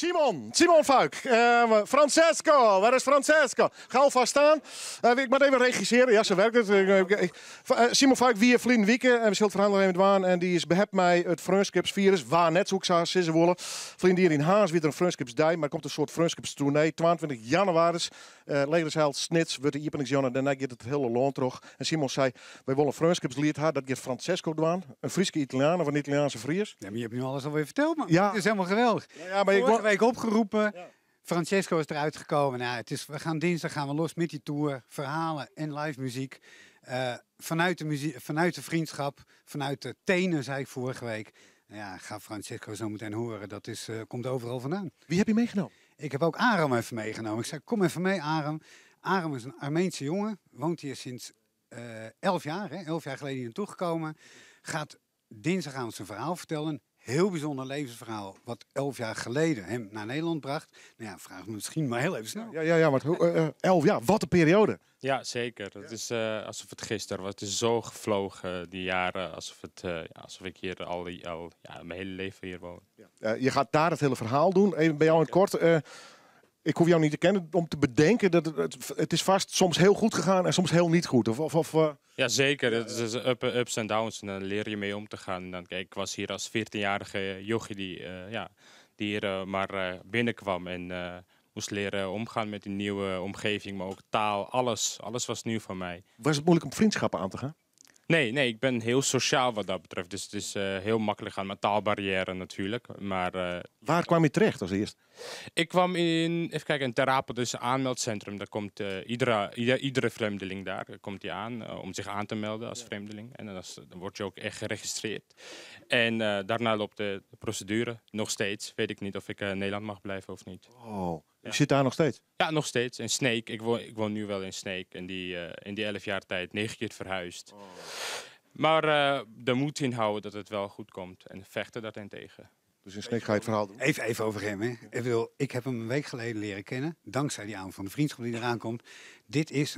Simon Fuik. Francesco, waar is Francesco? Ga alvast staan. Ik moet even regisseren. Ja, zo werkt het. Simon Fuik, wie vliegen wieken. En we zullen verhandelen met Waan. En die is behept mij het Frunskipsvirus. Waar net zoek zou ze willen. Vliegen hier in Haas weer een Frunskipsdij. Maar er komt een soort Frunskipstournee. 22 januari. Ledersheld Snits wordt de openingsjongen. Daarna gaat het hele land terug. En Simon zei, wij willen Frunskipslied hebben. Dat gaat Francesco doen. Een Friese Italiaan of een Italiaanse Fries. Ja, maar je hebt nu alles alweer verteld, man. Ja. Het is helemaal geweldig. Ja, maar Vorige week opgeroepen. Ja. Francesco is eruit gekomen. Nou, we gaan dinsdag los met die tour. Verhalen en live muziek. Vanuit de vriendschap. Vanuit de tenen, zei ik vorige week. Ja, ga Francesco zo meteen horen. Dat komt overal vandaan. Wie heb je meegenomen? Ik heb ook Aram even meegenomen. Ik zei, kom even mee, Aram. Aram is een Armeense jongen. Woont hier sinds 11 jaar. 11 jaar geleden hier naartoe gekomen. Gaat dinsdagavond zijn verhaal vertellen. Heel bijzonder levensverhaal, wat 11 jaar geleden hem naar Nederland bracht. Nou ja, vraag me misschien maar heel even snel. Ja, maar 11 jaar, wat een periode. Ja, zeker. Het is alsof het gisteren was. Het is zo gevlogen, die jaren, alsof ik hier al mijn hele leven hier woon. Je gaat daar het hele verhaal doen. Even bij jou in het kort. Ik hoef jou niet te kennen om te bedenken dat het is vast soms heel goed gegaan en soms heel niet goed. Ja, zeker. Het is ups en downs en dan leer je mee om te gaan. En dan, kijk, ik was hier als 14-jarige jochie die hier maar binnenkwam en moest leren omgaan met die nieuwe omgeving, maar ook taal, alles was nieuw voor mij. Was het moeilijk om vriendschappen aan te gaan? Nee, ik ben heel sociaal wat dat betreft. Dus het is heel makkelijk aan mijn taalbarrière natuurlijk. Maar, waar kwam je terecht als eerst? Ik kwam in Terapel, dus een aanmeldcentrum. Daar komt iedere vreemdeling daar komt die aan om zich aan te melden als vreemdeling. En dan word je ook echt geregistreerd. En daarna loopt de procedure. Nog steeds weet ik niet of ik in Nederland mag blijven of niet. Oh, je zit daar nog steeds? Ja, nog steeds. In Sneek. Ik woon nu wel in Sneek. En in die 11 jaar tijd 9 keer verhuisd. Oh. Maar de moed inhouden dat het wel goed komt. En vechten daartegen. Dus in Sneek ga je het verhaal doen? Even over hem. Hè. Ik heb hem een week geleden leren kennen. Dankzij die avond van de vriendschap die eraan komt. Dit is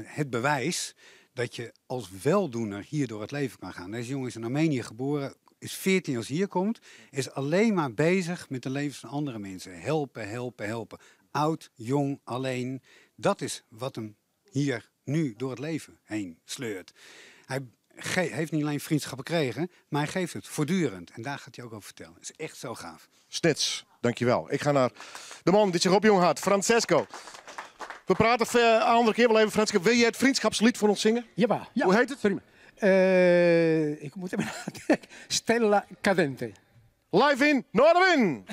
het bewijs dat je als weldoener hier door het leven kan gaan. Deze jongen is in Armenië geboren. Is 14 als hier komt. Is alleen maar bezig met de levens van andere mensen. Helpen. Oud, jong, alleen. Dat is wat hem hier nu door het leven heen sleurt. Hij heeft niet alleen vriendschap gekregen, maar hij geeft het voortdurend. En daar gaat hij ook over vertellen. Dat is echt zo gaaf. Snits, dankjewel. Ik ga naar de man die zich opjong had, Francesco. We praten een andere keer wel even, Francesco. Wil je het vriendschapslied voor ons zingen? Ja. Hoe heet het? Sorry. Ik moet even nadenken. Stella Cadente. Live in Noorderwind.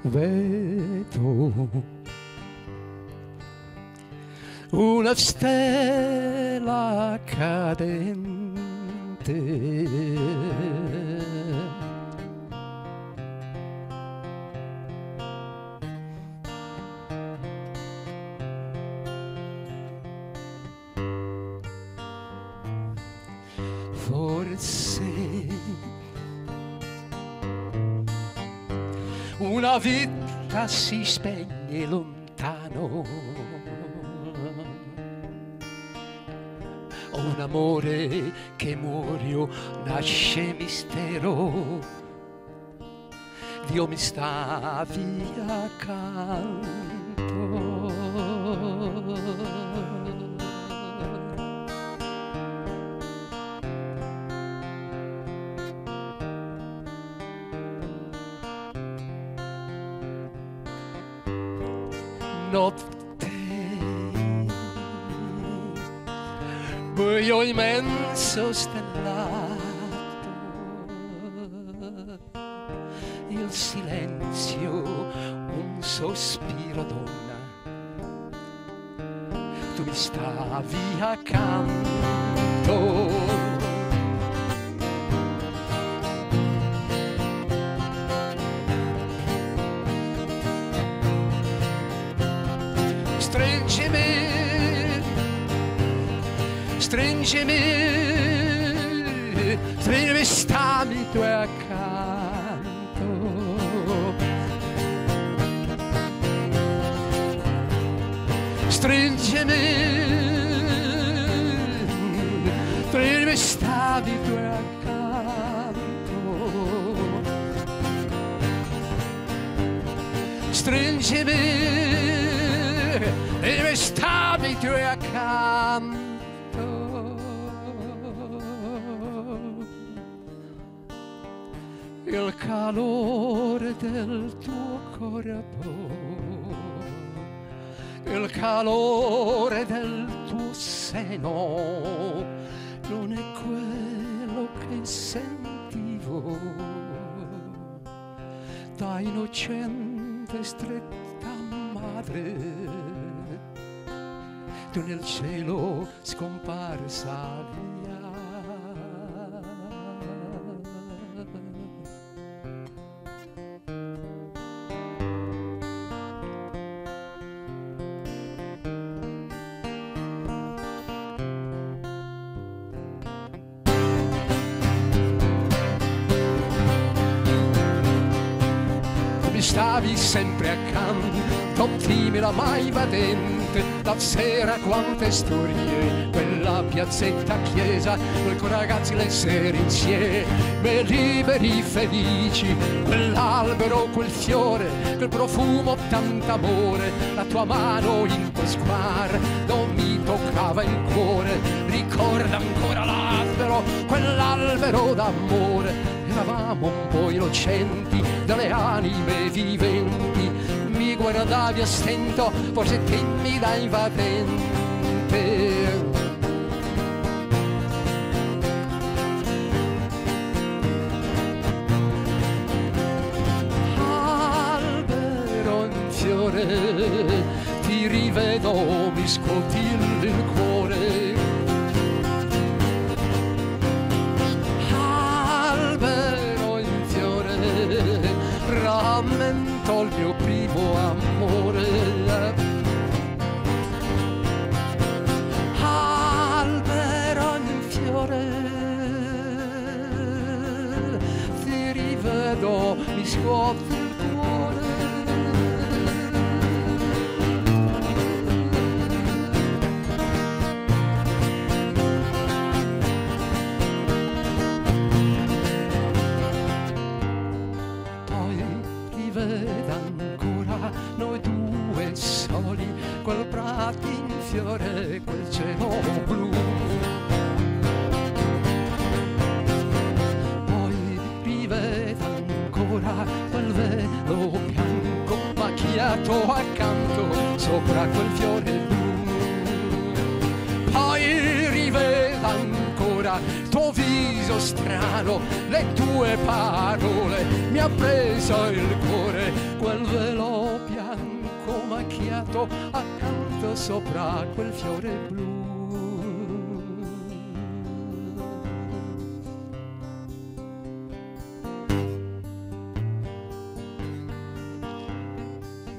Vedo una stella cadente forse una vita si spegne lontano, un amore che muore nasce mistero, Dio mi sta via accanto. Notte, buio immenso stellato, il silenzio, un sospiro donna, tu mi stavi accanto. stringimi, stringimi, stringimi, stammi tu accanto. Stringimi, stringimi, stammi tu accanto. Stringimi, e stammi tu accanto. Il calore del tuo corpo, il calore del tuo seno non è quello che sentivo da innocente stretta madre, tu nel cielo scomparsa via. Stavi sempre accanto, timida ma invadente, la sera quante storie, quella piazzetta chiesa, quei ragazzi le sere insieme, liberi felici, quell'albero, quel fiore, quel profumo, tant'amore, la tua mano in quel sguardo mi toccava il cuore, ricorda ancora l'albero, quell'albero d'amore. Eravamo un po' innocenti, dalle anime viventi, mi guardavi a stento, forse timida invadente. Albero in fiore, ti rivedo, mi scotilli il cuore. Rammento il mio primo amore, albero in fiore, ti rivedo, mi scuote il cuore. Ancora noi due soli, quel prato in fiore, quel cielo blu. Poi riveda ancora quel velo bianco macchiato accanto sopra quel fiore blu. Poi riveda ancora il tuo viso strano, le tue parole, mi ha preso il cuore, quel velo bianco macchiato accanto sopra quel fiore blu.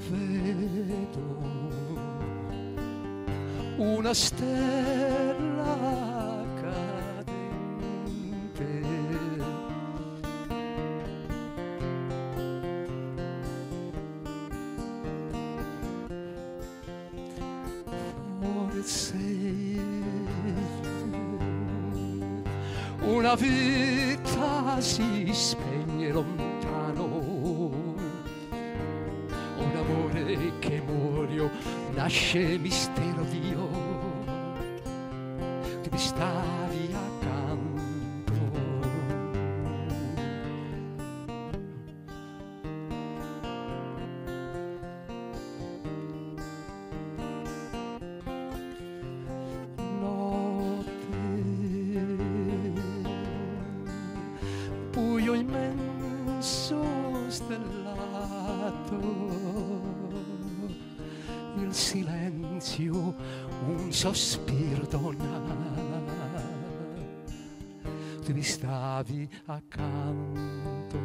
Vedo una stella una vita si spegne lontano, un amore che muoio, nasce mistero Dio, che mi stavi accanto. Buio immenso stellato, il silenzio un sospiro donna, tu mi stavi accanto.